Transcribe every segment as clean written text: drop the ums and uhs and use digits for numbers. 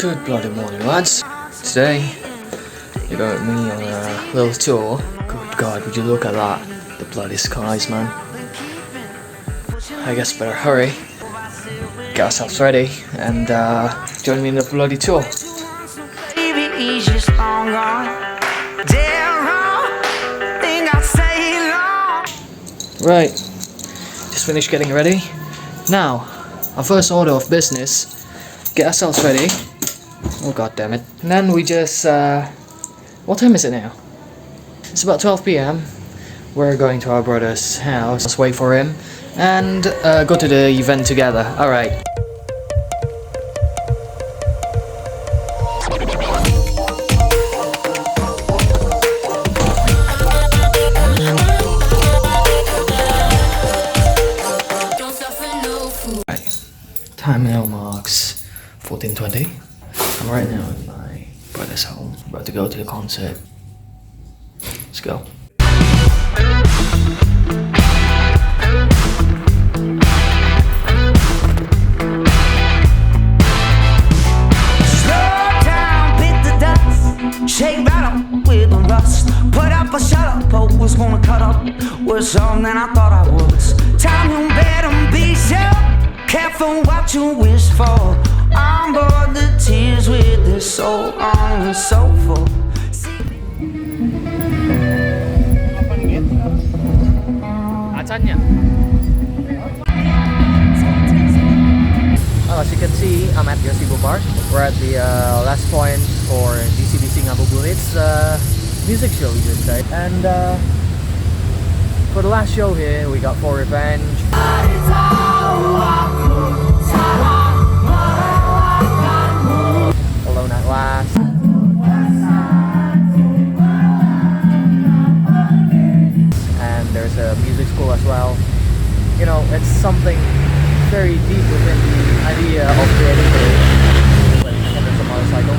Good bloody morning, lads. Today, you're going with me on a little tour. Good God, would you look at that? The bloody skies, man. I guess better hurry, get ourselves ready, and join me in the bloody tour. Right, just finished getting ready. Now, our first order of business, get ourselves ready. Oh god damn it. And then we just, what time is it now? It's about 12 PM. We're going to our brother's house, let's wait for him, and go to the event together. Alright. Time now marks 14:20. I'm right now at my brother's home, about to go to the concert. Let's go. Shake that up with the rust. Put up a shut up, hope was gonna cut up. Worse on than I thought I was. Time you better be sure. Careful what you wish for. On board the tears with the soul on the sofa. Well, as you can see, I'm at Ngabuburit. We're at the last point for DCDC Ngabuburit's music show, we just said. And for the last show here, we got For Revenge. Alone at Last. And there's a music school as well. You know, it's something very deep within the idea of creativity when there's a motorcycle.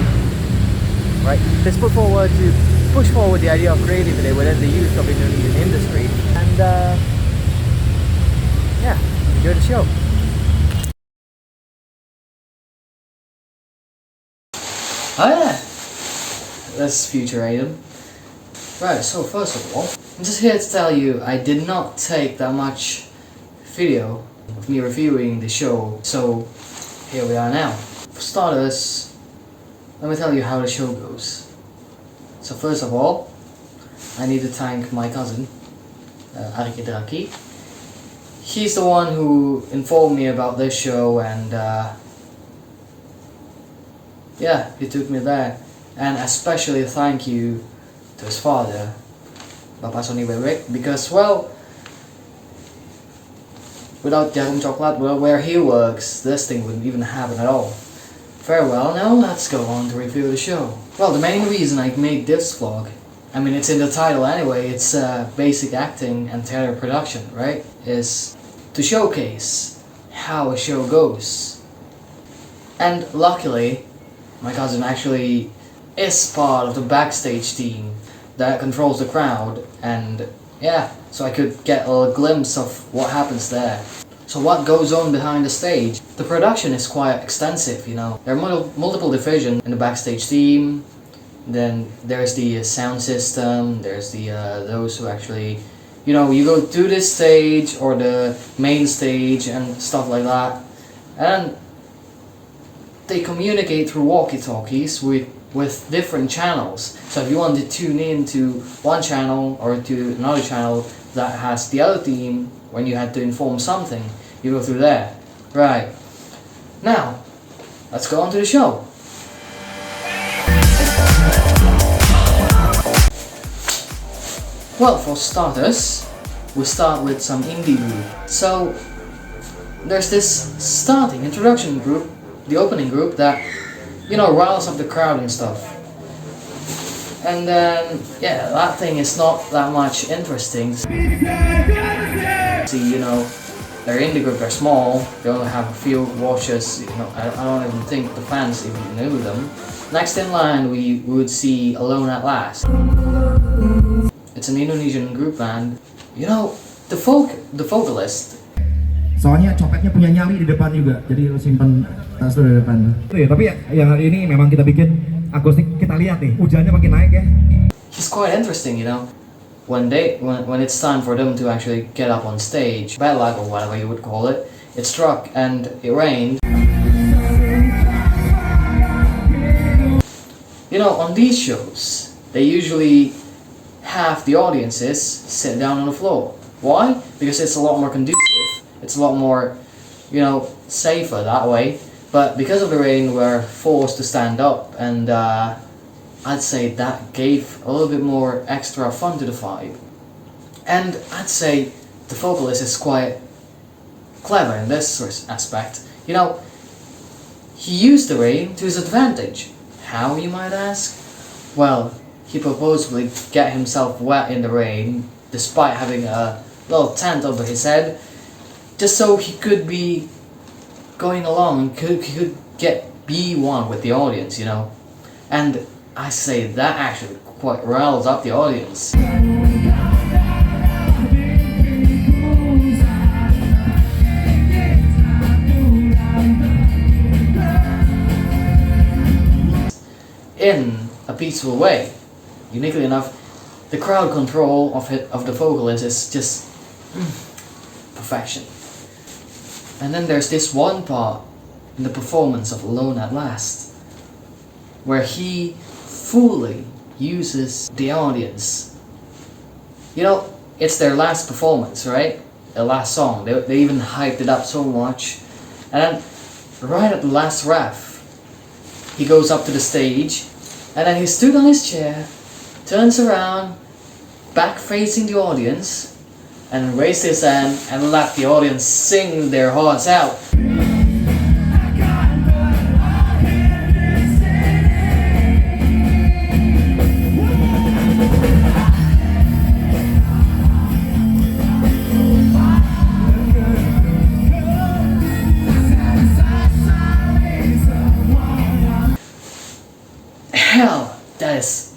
Right? This push forward the idea of creativity within the youth of Indonesian industry. And yeah, enjoy the show. Oh yeah, that's future item. Right, so first of all, I'm just here to tell you I did not take that much video of me reviewing the show, so here we are now. For starters, let me tell you how the show goes. So first of all, I need to thank my cousin, Ari. He's the one who informed me about this show, and yeah, he took me there. And especially thank you to his father, Bapak Sony Bebek, because, well, without Jarum Coklat, well, where he works, this thing wouldn't even happen at all. Very well, now let's go on to review the show. Well, the main reason I made this vlog, I mean, it's in the title anyway, it's basic acting and theater production, right? Is to showcase how a show goes. And luckily, my cousin actually is part of the backstage team that controls the crowd, and yeah, so I could get a glimpse of what happens there. So what goes on behind the stage? The production is quite extensive, you know. There are multiple divisions in the backstage team. Then there's the sound system, there's the those who actually, you know, you go to this stage or the main stage and stuff like that. And they communicate through walkie-talkies with different channels. So if you want to tune in to one channel or to another channel that has the other team, when you had to inform something, you go through there. Right. Now, let's go on to the show. Well, for starters, we start with some indie group. So, there's this starting introduction group, the opening group that, you know, riles up the crowd and stuff. And then, yeah, that thing is not that much interesting. See, you know, they're indie group, they're small, they only have a few watchers, you know, I don't even think the fans even knew them. Next in line, we would see Alone at Last. It's an Indonesian group band. You know, the vocalist, Soalnya copetnya punya nyali di depan juga, jadi lu simpen tas lu di depan. Ya, tapi yang hari ini memang kita bikin akustik, kita lihat nih, hujannya makin naik ya. It's quite interesting, you know. When it's time for them to actually get up on stage, bad luck or whatever you would call it, it struck and it rained. You know, on these shows, they usually have the audiences sit down on the floor. Why? Because it's a lot more conducive. It's a lot more, you know, safer that way. But because of the rain, we're forced to stand up, and I'd say that gave a little bit more extra fun to the vibe. And I'd say the vocalist is quite clever in this aspect. You know, he used the rain to his advantage. How, you might ask? Well, he purposefully get himself wet in the rain, despite having a little tent over his head, just so he could be going along and he could be one with the audience, you know. And I say that actually quite riles up the audience. In a peaceful way. Uniquely enough, the crowd control of the vocalist is just perfection. And then there's this one part in the performance of Alone at Last, where he fully uses the audience. You know, it's their last performance, right? The last song. They even hyped it up so much. And then, right at the last ref, he goes up to the stage, and then he stood on his chair, turns around, back facing the audience, and raised his hand and let the audience sing their hearts out. Hell, that is...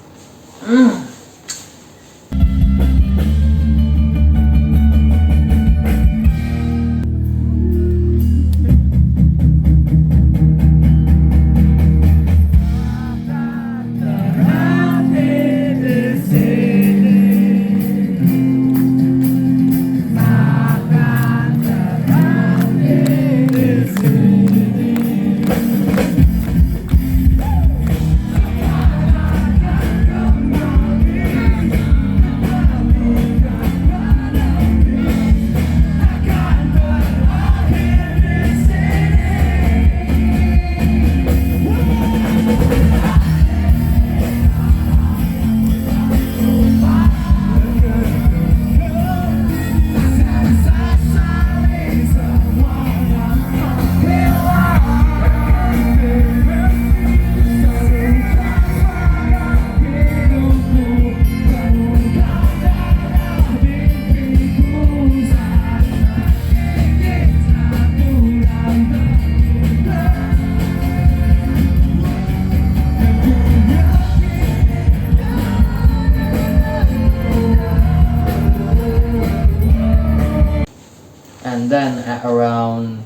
And then at around,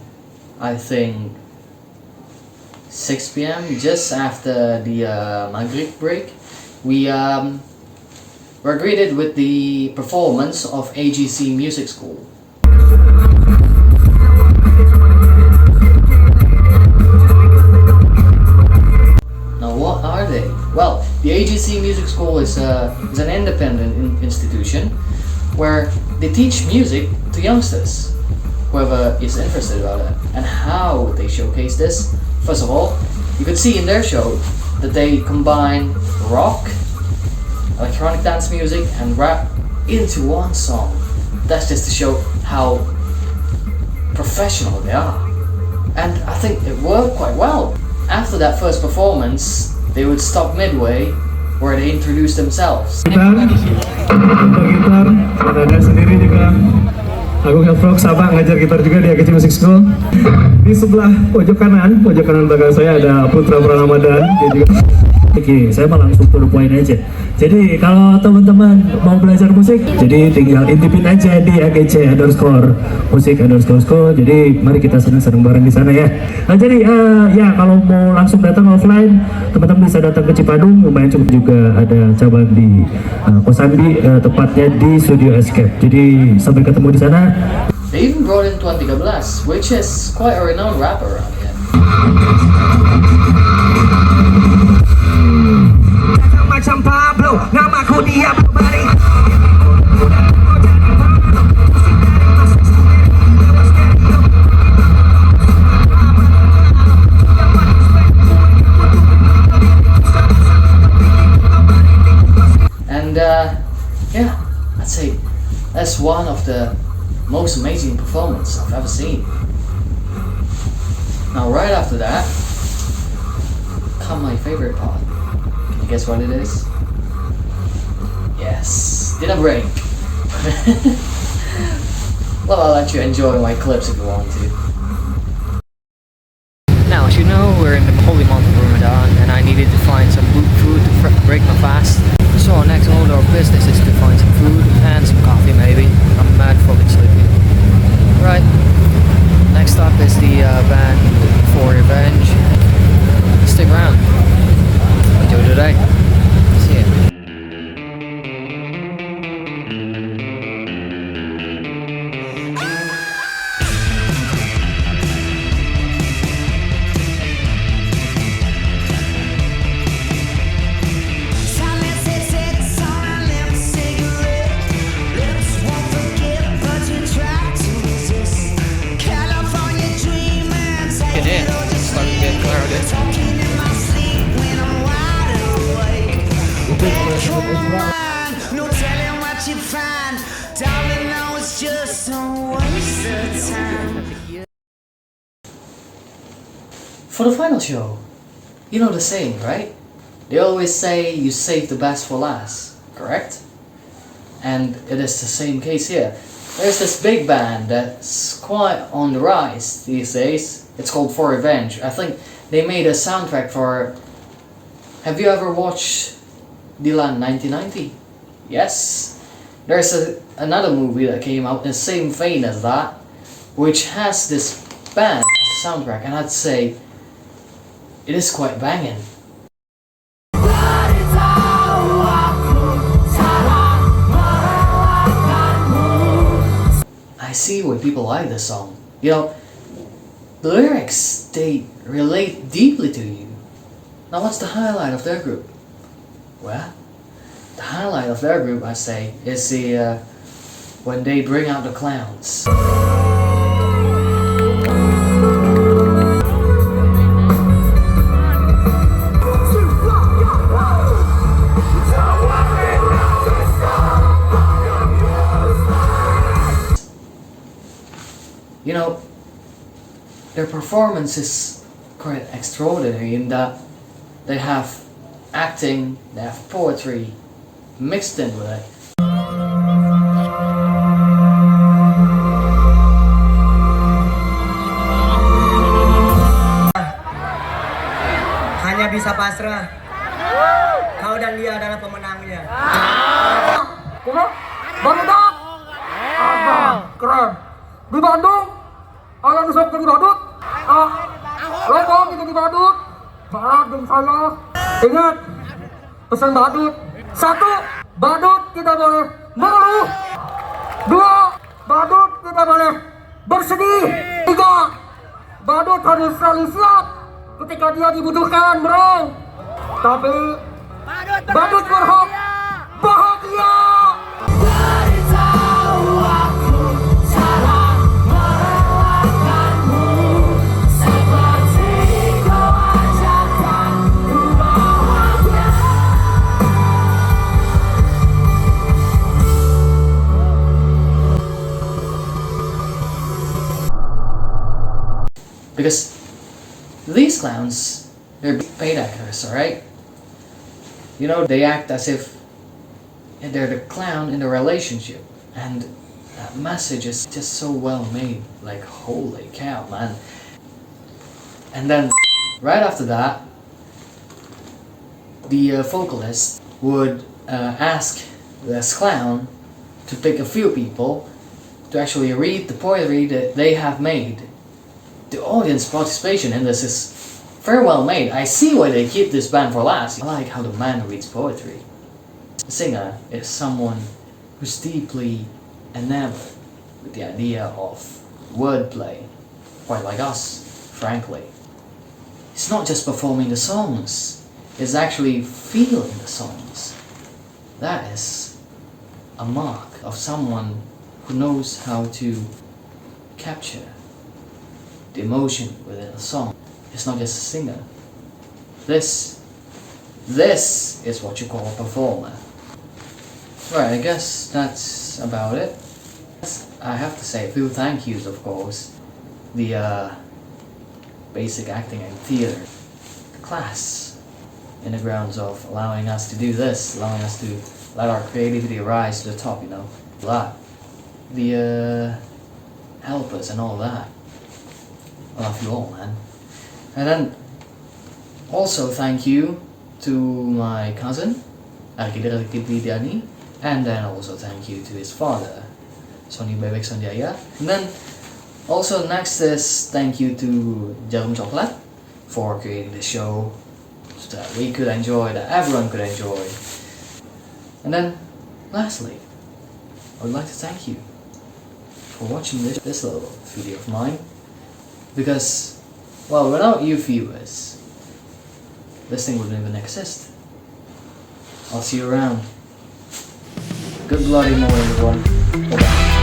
I think, 6 p.m., just after the Maghrib break, we were greeted with the performance of AGC Music School. Now what are they? Well, the AGC Music School is an independent institution where they teach music to youngsters, whoever is interested about it. And how they showcase this? First of all, you could see in their show that they combine rock, electronic dance music, and rap into one song. That's just to show how professional they are. And I think it worked quite well. After that first performance, they would stop midway where they introduce themselves. Agung Helfrog Sabang ngajar gitar juga di AGC Music School. Di sebelah pojok kanan belakang saya ada Putra Pranamadhan, dia juga Oke, saya mau langsung to the point aja. Jadi kalau teman-teman mau belajar musik, jadi tinggal intipin aja di @musik_school. Jadi mari kita senang-senang bareng di sana ya. Nah, jadi ya kalau mau langsung datang offline, teman-teman bisa datang ke Cipadung. Lumayan cukup juga ada cabang di Kosambi, tepatnya di Studio Escape. Jadi sampai ketemu di sana. They even brought in 13, which is quite a renowned rapper around here. Macam Pablo, namaku dia berbalik. And yeah, I'd say that's one of the most amazing performances I've ever seen. Now right after that, come my favorite part. Can you guess what it is? Yes, dinner break. Well, I'll let you enjoy my clips if you want to. Now, as you know, we're in the holy month of Ramadan, and I needed to find some food to break my fast. So our next order of business is to find some food and some coffee, maybe. I'm mad fucking sleepy. Right. Next up is the band For Revenge. Stick around. Enjoy the day. See ya. No telling what you find, darling. No, it's just a waste of time. For the final show, you know the saying, right? They always say you save the best for last, correct? And it is the same case here. There's this big band that's quite on the rise these days. It's called For Revenge. I think they made a soundtrack for... Have you ever watched Dylan 1990? Yes. There's another movie that came out in the same vein as that, which has this band as a soundtrack, and I'd say it is quite banging. I see why people like this song. You know, the lyrics, they relate deeply to you. Now what's the highlight of their group? Well, the highlight of their group, I say, is the when they bring out the clowns. You know, their performance is quite extraordinary in that they have acting, they have poetry mixed in with it. Hanya bisa pasrah. Kau dan dia adalah pemenangnya. Barudak! Keren! Di Bandung, ayah nusuk ke badut. Lekong kita di badut. Barat dan saya. Ingat, pesan badut. 1. Badut tidak boleh mengeluh. 2. Badut tidak boleh bersedih. 3. Badut harus selalu siap ketika dia dibutuhkan, bro. Tapi badut berhak bahagia. Because these clowns, they're paid actors, alright? You know, they act as if they're the clown in the relationship. And that message is just so well made. Like, holy cow, man. And then, right after that, the vocalist would ask this clown to pick a few people to actually read the poetry that they have made. The audience participation in this is very well made. I see why they keep this band for last. I like how the man reads poetry. The singer is someone who's deeply enamored with the idea of wordplay, quite like us, frankly. It's not just performing the songs, it's actually feeling the songs. That is a mark of someone who knows how to capture the emotion within a song. It's not just a singer. This is what you call a performer. Right, I guess that's about it. I have to say a few thank yous, of course. The basic acting and theater, the class, in the grounds of allowing us to do this, allowing us to let our creativity rise to the top, you know. That. The helpers and all that. I love you all, man. And then also thank you to my cousin, Arkidiani, and then also thank you to his father, Sony Bebek Sonjaya. And then also next is thank you to Jarum Coklat for creating the show so that we could enjoy, that everyone could enjoy. And then lastly, I would like to thank you for watching this little video of mine, because, well, without you viewers, this thing wouldn't even exist. I'll see you around. Good bloody morning, everyone. Bye-bye.